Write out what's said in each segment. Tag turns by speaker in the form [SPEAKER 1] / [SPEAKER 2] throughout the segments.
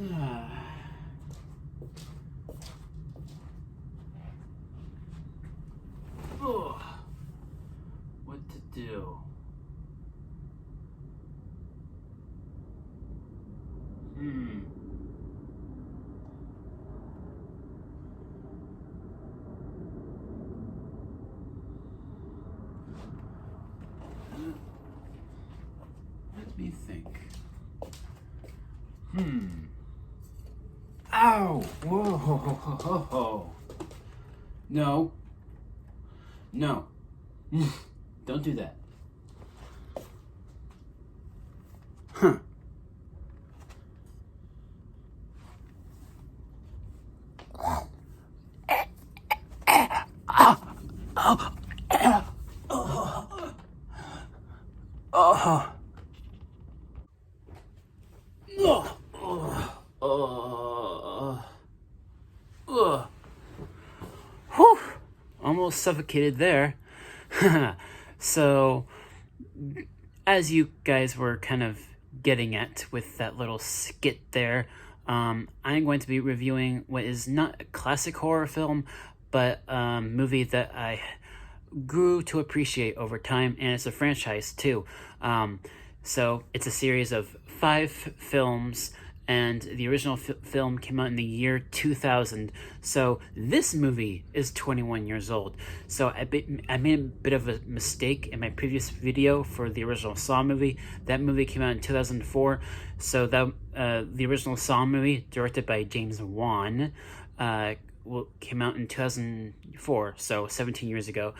[SPEAKER 1] Oh, what to do? Let me think. Ow! Whoa! No. No. Don't do that. Huh. Whew. Almost suffocated there. So, as you guys were kind of getting at with that little skit there, I'm going to be reviewing what is not a classic horror film, but a movie that I grew to appreciate over time, and it's a franchise too. So it's a series of 5 films, and the original film came out in the year 2000. So this movie is 21 years old. So I made a bit of a mistake in my previous video for the original Saw movie. That movie came out in 2004. So that the original Saw movie, directed by James Wan, came out in 2004, so 17 years ago.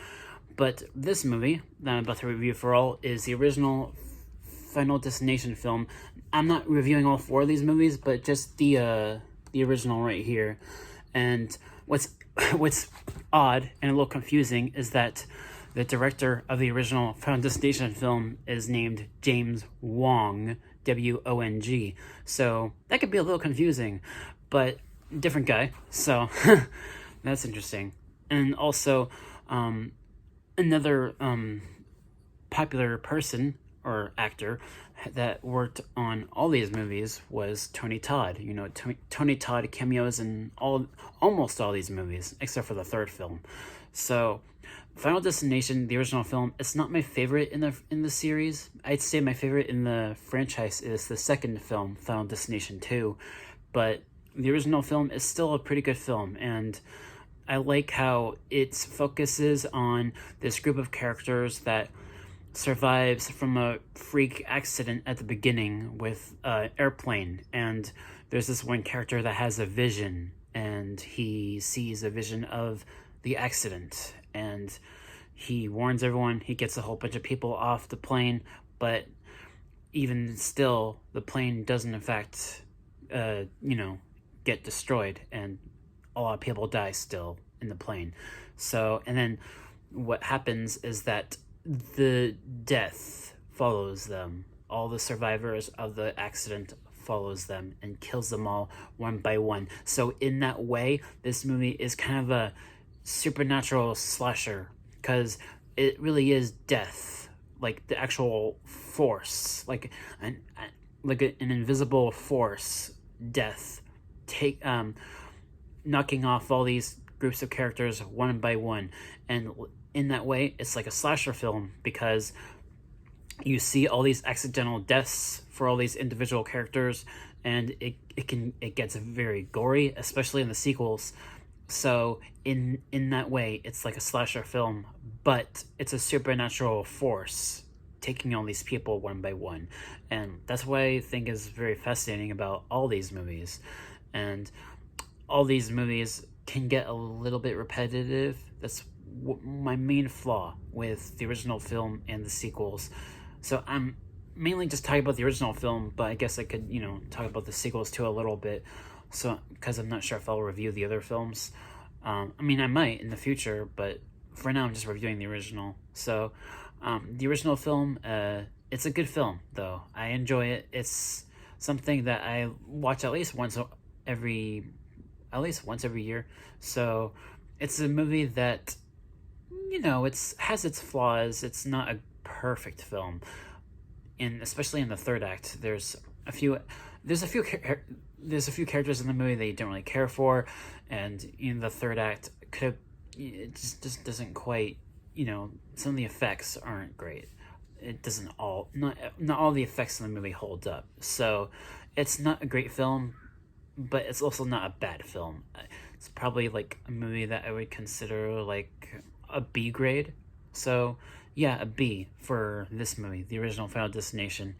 [SPEAKER 1] But this movie that I'm about to review for all is the original Final Destination film. I'm not reviewing all 4 of these movies, but just the original right here. And what's odd and a little confusing is that the director of the original Final Destination film is named James Wong, W-O-N-G. So that could be a little confusing, but different guy. So that's interesting. And also, another popular person or actor that worked on all these movies was Tony Todd. You know, Tony Todd cameos in almost all these movies, except for the 3rd film. So, Final Destination, the original film, it's not my favorite in the series. I'd say my favorite in the franchise is the 2nd film, Final Destination 2. But the original film is still a pretty good film, and I like how it focuses on this group of characters that survives from a freak accident at the beginning with an airplane. And there's this one character that has a vision, and he sees a vision of the accident, and he warns everyone. He gets a whole bunch of people off the plane, but even still, the plane doesn't in fact, get destroyed, and a lot of people die still in the plane. So, and then what happens is that the death follows them. All the survivors of the accident follows them and kills them all one by one. So in that way, this movie is kind of a supernatural slasher, because it really is death, like the actual force, like an invisible force, death, knocking off all these groups of characters one by one. And in that way, it's like a slasher film, because you see all these accidental deaths for all these individual characters, and it gets very gory, especially in the sequels. So in that way, it's like a slasher film, but it's a supernatural force taking all these people one by one. And that's what I think is very fascinating about all these movies. And all these movies can get a little bit repetitive. That's my main flaw with the original film and the sequels. So I'm mainly just talking about the original film, but I guess I could, talk about the sequels too a little bit. So, because I'm not sure if I'll review the other films. I might in the future, but for now I'm just reviewing the original. So, the original film, it's a good film, though. I enjoy it. It's something that I watch at least once every year. So, it's a movie that, it has its flaws. It's not a perfect film. Especially in the third act, there's a few there's a few characters in the movie that you don't really care for, and the third act could have, it just doesn't quite, some of the effects aren't great. It doesn't not all the effects in the movie hold up. So it's not a great film, but it's also not a bad film. It's probably like a movie that I would consider like a B grade. So yeah, a B for this movie, the original Final Destination.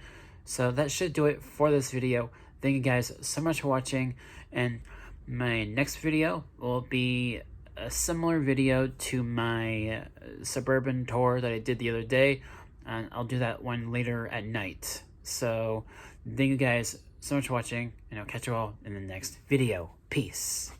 [SPEAKER 1] So that should do it for this video. Thank you guys so much for watching, and my next video will be a similar video to my suburban tour that I did the other day, and I'll do that one later at night. So thank you guys so much for watching, and I'll catch you all in the next video. Peace.